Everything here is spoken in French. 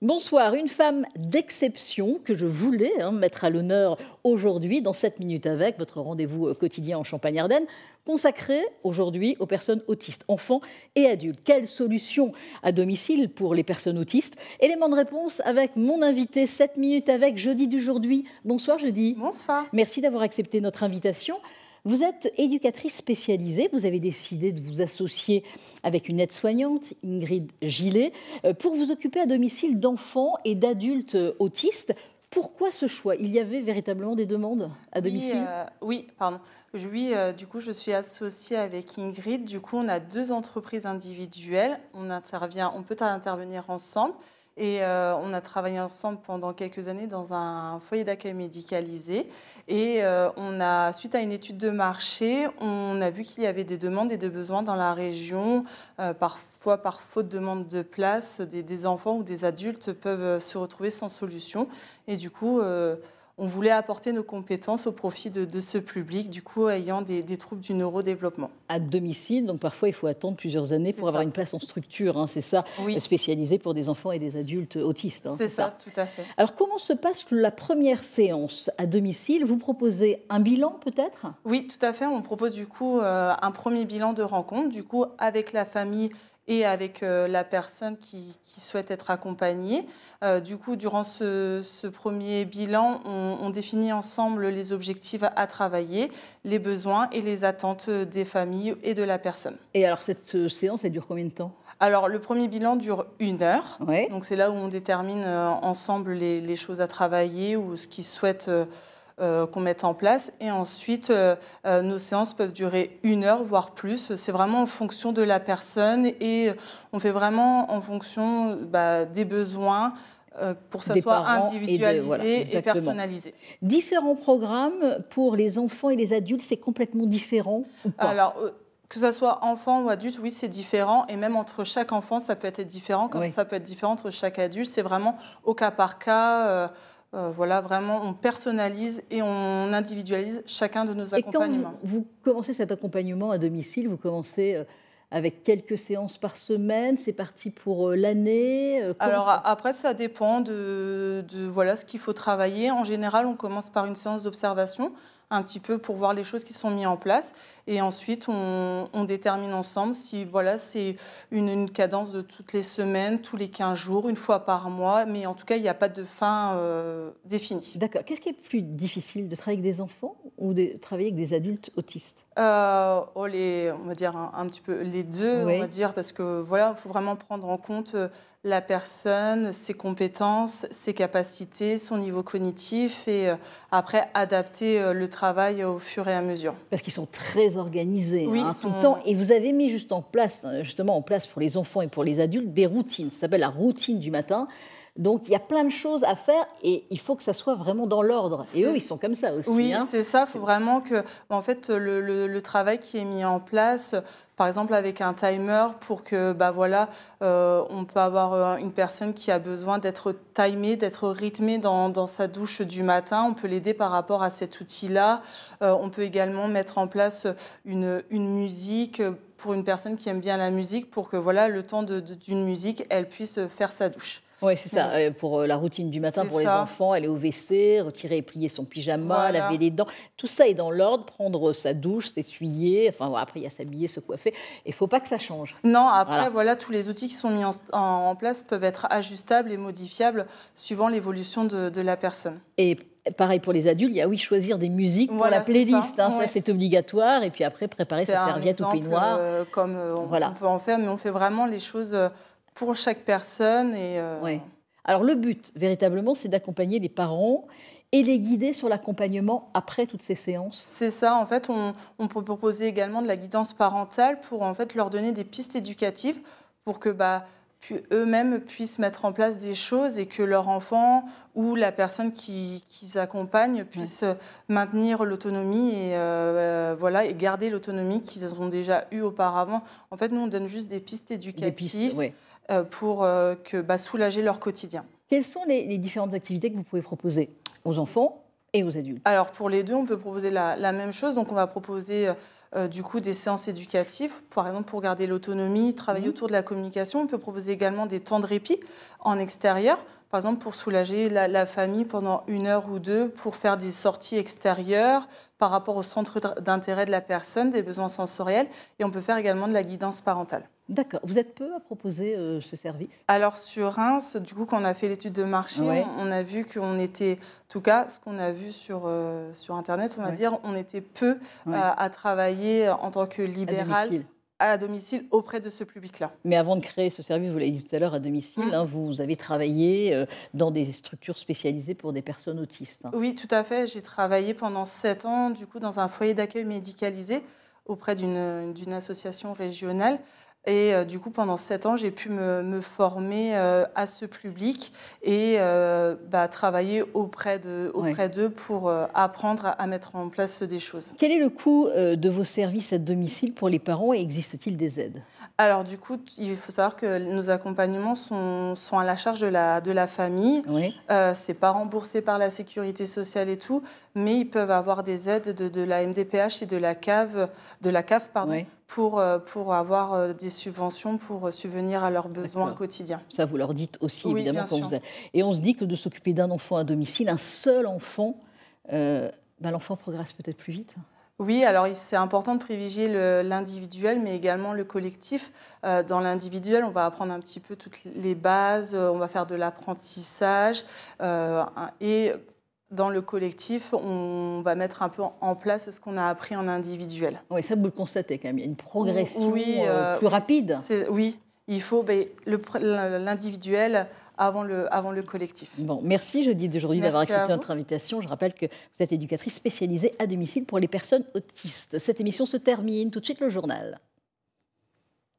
Bonsoir, une femme d'exception que je voulais mettre à l'honneur aujourd'hui dans 7 minutes avec, votre rendez-vous quotidien en Champagne-Ardenne, consacré aujourd'hui aux personnes autistes, enfants et adultes. Quelle solution à domicile pour les personnes autistes? Élément de réponse avec mon invité 7 minutes avec jeudi d'aujourd'hui. Bonsoir jeudi. Bonsoir. Merci d'avoir accepté notre invitation. Vous êtes éducatrice spécialisée, vous avez décidé de vous associer avec une aide-soignante, Ingrid Gillet, pour vous occuper à domicile d'enfants et d'adultes autistes. Pourquoi ce choix? Il y avait véritablement des demandes à domicile? Oui, du coup, je suis associée avec Ingrid. Du coup, on a 2 entreprises individuelles. On peut intervenir ensemble. Et on a travaillé ensemble pendant quelques années dans un foyer d'accueil médicalisé. Et suite à une étude de marché, on a vu qu'il y avait des demandes et des besoins dans la région. Parfois, par faute de demande de place, des enfants ou des adultes peuvent se retrouver sans solution. Et du coup, on voulait apporter nos compétences au profit de ce public, du coup, ayant des troubles du neurodéveloppement. À domicile, donc parfois il faut attendre plusieurs années pour avoir une place en structure, c'est ça, oui. Spécialisée pour des enfants et des adultes autistes. C'est ça, tout à fait. Alors comment se passe la première séance à domicile? Vous proposez un bilan peut-être? Oui, tout à fait. On propose du coup un premier bilan de rencontre, du coup avec la famille et avec la personne qui souhaite être accompagnée. Du coup, durant ce premier bilan, on définit ensemble les objectifs à travailler, les besoins et les attentes des familles et de la personne. Et alors, cette séance, elle dure combien de temps? Alors, le premier bilan dure 1 heure. Ouais. Donc, c'est là où on détermine ensemble les choses à travailler ou ce qu'ils souhaitent qu'on mette en place. Et ensuite, nos séances peuvent durer 1 heure, voire plus. C'est vraiment en fonction de la personne et on fait vraiment en fonction des besoins pour que ça soit individualisé et personnalisé. Différents programmes pour les enfants et les adultes, c'est complètement différent ou pas? Alors, que ce soit enfant ou adulte, oui, c'est différent. Et même entre chaque enfant, ça peut être différent, comme ça peut être différent entre chaque adulte. C'est vraiment au cas par cas. Voilà, vraiment, on personnalise et on individualise chacun de nos accompagnements. Et quand vous commencez cet accompagnement à domicile, vous commencez avec quelques séances par semaine, c'est parti pour l'année? Alors après, ça dépend de voilà, ce qu'il faut travailler. En général, on commence par une séance d'observation, un petit peu pour voir les choses qui sont mises en place. Et ensuite, on détermine ensemble si voilà, c'est une cadence de toutes les semaines, tous les 15 jours, 1 fois par mois. Mais en tout cas, il n'y a pas de fin définie. D'accord. Qu'est-ce qui est plus difficile, de travailler avec des enfants ou de travailler avec des adultes autistes? On va dire un petit peu les deux, oui. On va dire, parce que voilà, il faut vraiment prendre en compte la personne, ses compétences, ses capacités, son niveau cognitif et après adapter le travail au fur et à mesure. Parce qu'ils sont très organisés tout le temps. Et vous avez mis justement en place pour les enfants et pour les adultes des routines. Ça s'appelle la routine du matin. Donc, il y a plein de choses à faire et il faut que ça soit vraiment dans l'ordre. Et eux, ils sont comme ça aussi. Oui, c'est ça. Il faut vraiment que, en fait, le travail qui est mis en place, par exemple avec un timer, pour que, on peut avoir une personne qui a besoin d'être timée, d'être rythmée dans sa douche du matin. On peut l'aider par rapport à cet outil-là. On peut également mettre en place une musique pour une personne qui aime bien la musique, pour que, voilà, le temps d'une musique, elle puisse faire sa douche. Oui, c'est ça. Pour la routine du matin pour les enfants, aller au WC, retirer et plier son pyjama, laver les dents. Tout ça est dans l'ordre, prendre sa douche, s'essuyer. Enfin, après, il y a s'habiller, se coiffer. Il ne faut pas que ça change. Non, après, voilà, tous les outils qui sont mis en place peuvent être ajustables et modifiables suivant l'évolution de la personne. Et pareil pour les adultes, il y a choisir des musiques pour la playlist. Ça, c'est obligatoire. Et puis après, préparer sa serviette au peignoir. Comme on peut en faire, mais on fait vraiment les choses pour chaque personne. Oui. Alors le but, véritablement, c'est d'accompagner les parents et les guider sur l'accompagnement après toutes ces séances. C'est ça, en fait, on peut proposer également de la guidance parentale pour en fait leur donner des pistes éducatives pour que eux-mêmes puissent mettre en place des choses et que leur enfant ou la personne qu'ils accompagnent puisse maintenir l'autonomie et garder l'autonomie qu'ils ont déjà eue auparavant. En fait, nous, on donne juste des pistes éducatives pour soulager leur quotidien. Quelles sont les différentes activités que vous pouvez proposer aux enfants et aux adultes? Alors pour les deux, on peut proposer la même chose. Donc on va proposer du coup des séances éducatives, par exemple pour garder l'autonomie, travailler autour de la communication. On peut proposer également des temps de répit en extérieur, par exemple pour soulager la famille pendant 1 heure ou 2, pour faire des sorties extérieures par rapport au centre d'intérêt de la personne, des besoins sensoriels. Et on peut faire également de la guidance parentale. D'accord. Vous êtes peu à proposer ce service? Alors sur Reims, du coup, quand on a fait l'étude de marché, Ouais. on a vu qu'on était, en tout cas, ce qu'on a vu sur Internet, on va dire, on était peu à travailler en tant que libéral à domicile auprès de ce public-là. Mais avant de créer ce service, vous l'avez dit tout à l'heure, à domicile, vous avez travaillé dans des structures spécialisées pour des personnes autistes. Oui, tout à fait. J'ai travaillé pendant 7 ans, du coup, dans un foyer d'accueil médicalisé auprès d'une association régionale. Et du coup, pendant 7 ans, j'ai pu me former à ce public et travailler auprès d'eux pour apprendre à mettre en place des choses. Quel est le coût de vos services à domicile pour les parents et existe-t-il des aides? Alors du coup, il faut savoir que nos accompagnements sont à la charge de la famille. Oui. Ce n'est pas remboursé par la sécurité sociale et tout, mais ils peuvent avoir des aides de la MDPH et de la CAF, pardon, Oui. pour avoir des subventions pour subvenir à leurs besoins quotidiens. Ça, vous leur dites aussi, Oui, évidemment. bien sûr. Et on se dit que de s'occuper d'un enfant à domicile, un seul enfant, l'enfant progresse peut-être plus vite. Oui, alors c'est important de privilégier l'individuel, mais également le collectif. Dans l'individuel, on va apprendre un petit peu toutes les bases, on va faire de l'apprentissage et dans le collectif, on va mettre un peu en place ce qu'on a appris en individuel. Oui, ça vous le constatez quand même, il y a une progression plus rapide. Oui, il faut l'individuel avant le collectif. Bon, merci Judith d'aujourd'hui d'avoir accepté notre invitation. Je rappelle que vous êtes éducatrice spécialisée à domicile pour les personnes autistes. Cette émission se termine, tout de suite le journal.